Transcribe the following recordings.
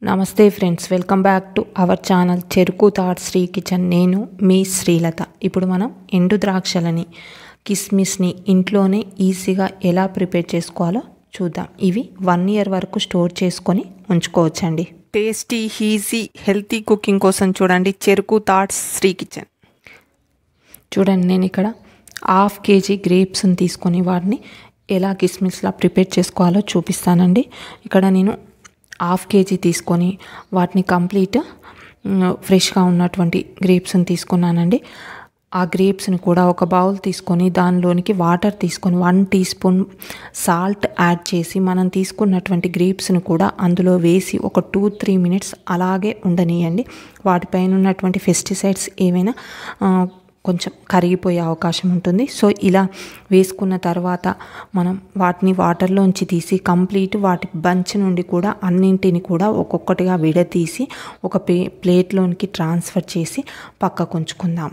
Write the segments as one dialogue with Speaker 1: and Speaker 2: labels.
Speaker 1: నమస్తే friends, welcome back to our channel చెరుకు thoughts Shri kitchen. నేను మీ శ్రీలత. ఇప్పుడు మనం ఎండు ద్రాక్షలని, కిస్మిస్ని ఇంట్లోనే ఈజీగా ఎలా ప్రిపేర్ చేసుకోవాలో చూద్దాం. ఇవి 1 year వరకు స్టోర్ చేసుకొని ఉంచుకోవచ్చండి. టేస్టీ, ఈజీ, హెల్తీ కుకింగ్ కోసం చూడండి చెరుకు థాట్స్ శ్రీ కిచెన్. చూడండి, నేను ఇక్కడ 1/2 kg గ్రేప్స్ని తీసుకొని వాటిని ఎలా కిస్మిస్లా ప్రిపేర్ చేసుకోవాలో చూపిస్తానండి. ఇక్కడ నేను 1/2 kg తీసుకొని వాటిని కంప్లీట్ ఫ్రెష్గా ఉన్నటువంటి గ్రేప్స్ని తీసుకున్నానండి. ఆ గ్రేప్స్ని కూడా ఒక బౌల్ తీసుకొని దానిలోనికి వాటర్ తీసుకొని 1 teaspoon సాల్ట్ యాడ్ చేసి మనం తీసుకున్నటువంటి గ్రేప్స్ని కూడా అందులో వేసి ఒక 2-3 minutes అలాగే ఉండనియండి. వాటిపైన ఉన్నటువంటి పెస్టిసైడ్స్ ఏమైనా కొంచెం కరిగిపోయే అవకాశం ఉంటుంది. సో ఇలా వేసుకున్న తర్వాత మనం వాటిని వాటర్లోంచి తీసి కంప్లీట్ వాటి బంచ్ నుండి కూడా అన్నింటిని కూడా ఒక్కొక్కటిగా విడతీసి ఒక ప్లేట్లోనికి ట్రాన్స్ఫర్ చేసి పక్కకు ఉంచుకుందాం.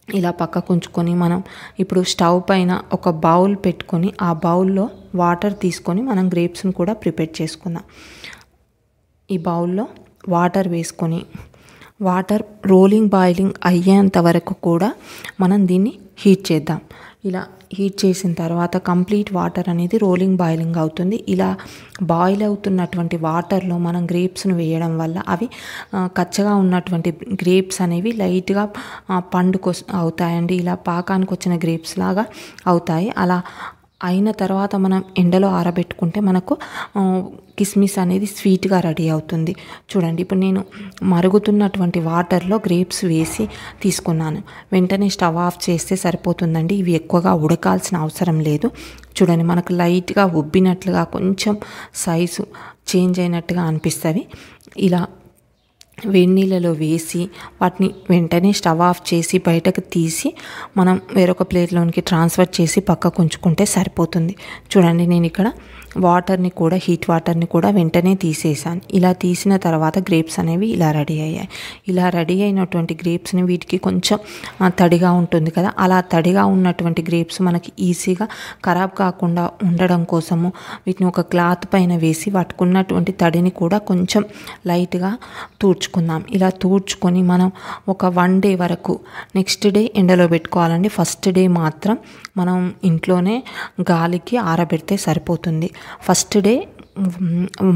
Speaker 1: ఇలా పక్కకు ఉంచుకొని మనం ఇప్పుడు స్టవ్ పైన ఒక బౌల్ పెట్టుకొని ఆ బౌల్లో వాటర్ తీసుకొని మనం గ్రేప్స్ని కూడా ప్రిపేర్ చేసుకుందాం. ఈ బౌల్లో వాటర్ వేసుకొని వాటర్ బాయిలింగ్ అయ్యేంత వరకు కూడా మనం దీన్ని హీట్ చేద్దాం. ఇలా హీట్ చేసిన తర్వాత కంప్లీట్ వాటర్ అనేది బాయిలింగ్ అవుతుంది. ఇలా బాయిల్ అవుతున్నటువంటి వాటర్లో మనం గ్రేప్స్ను వేయడం వల్ల అవి కచ్చగా ఉన్నటువంటి గ్రేప్స్ అనేవి లైట్గా అవుతాయండి. ఇలా పాకానికి వచ్చిన గ్రేప్స్ లాగా అవుతాయి. అలా అయిన తర్వాత మనం ఎండలో ఆరబెట్టుకుంటే మనకు కిస్మిస్ అనేది స్వీట్గా రెడీ అవుతుంది. చూడండి, ఇప్పుడు నేను మరుగుతున్నటువంటి వాటర్లో గ్రేప్స్ వేసి తీసుకున్నాను. వెంటనే స్టవ్ ఆఫ్ చేస్తే సరిపోతుందండి. ఇవి ఎక్కువగా ఉడకాల్సిన అవసరం లేదు. చూడండి, మనకు లైట్గా ఉబ్బినట్లుగా కొంచెం సైజు చేంజ్ అయినట్టుగా అనిపిస్తుంది. ఇలా వేడి నీళ్ళలో వేసి వాటిని వెంటనే స్టవ్ ఆఫ్ చేసి బయటకు తీసి మనం వేరొక ప్లేట్లోనికి ట్రాన్స్ఫర్ చేసి పక్కకు ఉంచుకుంటే సరిపోతుంది. చూడండి, నేను ఇక్కడ హీట్ వాటర్ని కూడా వెంటనే తీసేసాను. ఇలా తీసిన తర్వాత గ్రేప్స్ అనేవి ఇలా రెడీ అయ్యాయి. ఇలా రెడీ అయినటువంటి గ్రేప్స్ని వీటికి కొంచెం తడిగా ఉంటుంది కదా, అలా తడిగా ఉన్నటువంటి గ్రేప్స్ మనకి ఈజీగా ఖరాబ్ కాకుండా ఉండడం కోసము వీటిని ఒక క్లాత్ పైన వేసి వాటికున్నటువంటి తడిని కూడా కొంచెం లైట్గా తూడ్చుకుందాం. ఇలా తూడ్చుకొని మనం ఒక 1 day వరకు నెక్స్ట్ డే ఎండలో పెట్టుకోవాలండి. ఫస్ట్ డే మాత్రం మనం ఇంట్లోనే గాలికి ఆరబెడితే సరిపోతుంది. ఫస్ట్ డే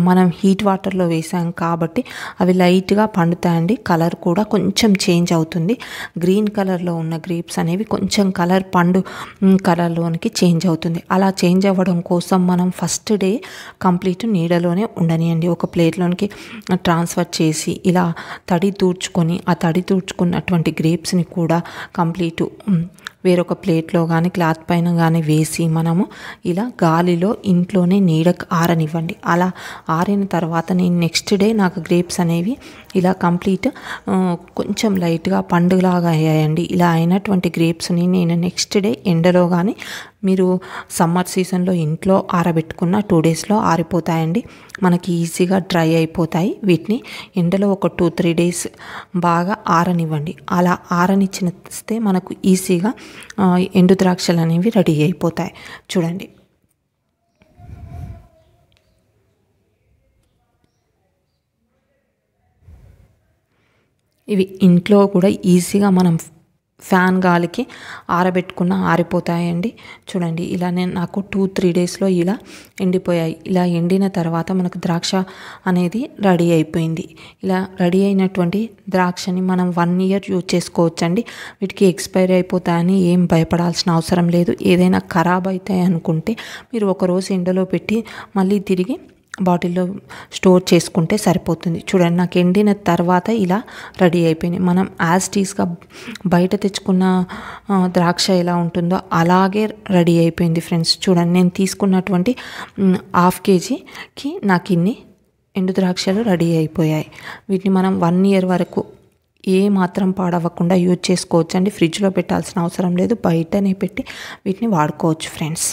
Speaker 1: మనం హీట్ వాటర్లో వేసాం కాబట్టి అవి లైట్గా పండుతాయండి. కలర్ కూడా కొంచెం చేంజ్ అవుతుంది. గ్రీన్ కలర్లో ఉన్న గ్రేప్స్ అనేవి కొంచెం పండు కలర్లోనికి చేంజ్ అవుతుంది. అలా చేంజ్ అవ్వడం కోసం మనం ఫస్ట్ డే కంప్లీట్ నీడలోనే ఉండనియండి. ఒక ప్లేట్లోనికి ట్రాన్స్ఫర్ చేసి ఇలా తడి తూడ్చుకున్నటువంటి గ్రేప్స్ని కూడా కంప్లీట్ వేరొక ప్లేట్లో కానీ క్లాత్ పైన కానీ వేసి మనము ఇలా గాలిలో ఇంట్లోనే నీడకు ఆరనివ్వండి. అలా ఆరిన తర్వాత నేను నెక్స్ట్ డే నాకు గ్రేప్స్ అనేవి ఇలా కంప్లీట్ కొంచెం లైట్గా పండులాగా అయ్యాయండి. ఇలా అయినటువంటి గ్రేప్స్ని నేను నెక్స్ట్ డే ఎండలో కానీ మీరు సమ్మర్ సీజన్లో ఇంట్లో ఆరబెట్టుకున్న 2 daysలో ఆరిపోతాయండి. మనకి ఈజీగా డ్రై అయిపోతాయి. వీటిని ఎండలో ఒక 2-3 days బాగా ఆరనివ్వండి. అలా ఆరనిచ్చిస్తే మనకు ఈజీగా ఎండు ద్రాక్షలు అనేవి రెడీ అయిపోతాయి. చూడండి, ఇవి ఇంట్లో కూడా ఈజీగా మనం ఫ్యాన్ గాలికి ఆరిపోతాయండి. చూడండి, ఇలా నాకు 2-3 daysలో ఇలా ఎండిపోయాయి. ఇలా ఎండిన తర్వాత మనకు ద్రాక్ష అనేది రెడీ అయిపోయింది. ఇలా రెడీ అయినటువంటి ద్రాక్షని మనం 1 year యూజ్ చేసుకోవచ్చండి. వీటికి ఎక్స్పైరీ అయిపోతాయని ఏం భయపడాల్సిన అవసరం లేదు. ఏదైనా ఖరాబ్ అవుతాయి అనుకుంటే మీరు ఒకరోజు ఎండలో పెట్టి మళ్ళీ తిరిగి బాటిల్లో స్టోర్ చేసుకుంటే సరిపోతుంది. చూడండి, నాకు ఎండిన తర్వాత ఇలా రెడీ అయిపోయినాయి. మనం టీస్గా బయట తెచ్చుకున్న ద్రాక్ష ఎలా ఉంటుందో అలాగే రెడీ అయిపోయింది ఫ్రెండ్స్. చూడండి, నేను తీసుకున్నటువంటి 1/2 kgకి నాకు ఇన్ని ఎండు ద్రాక్షలు రెడీ అయిపోయాయి. వీటిని మనం 1 year వరకు ఏ మాత్రం పాడవకుండా యూజ్ చేసుకోవచ్చండి. ఫ్రిడ్జ్లో పెట్టాల్సిన అవసరం లేదు. బయటనే పెట్టి వీటిని వాడుకోవచ్చు ఫ్రెండ్స్.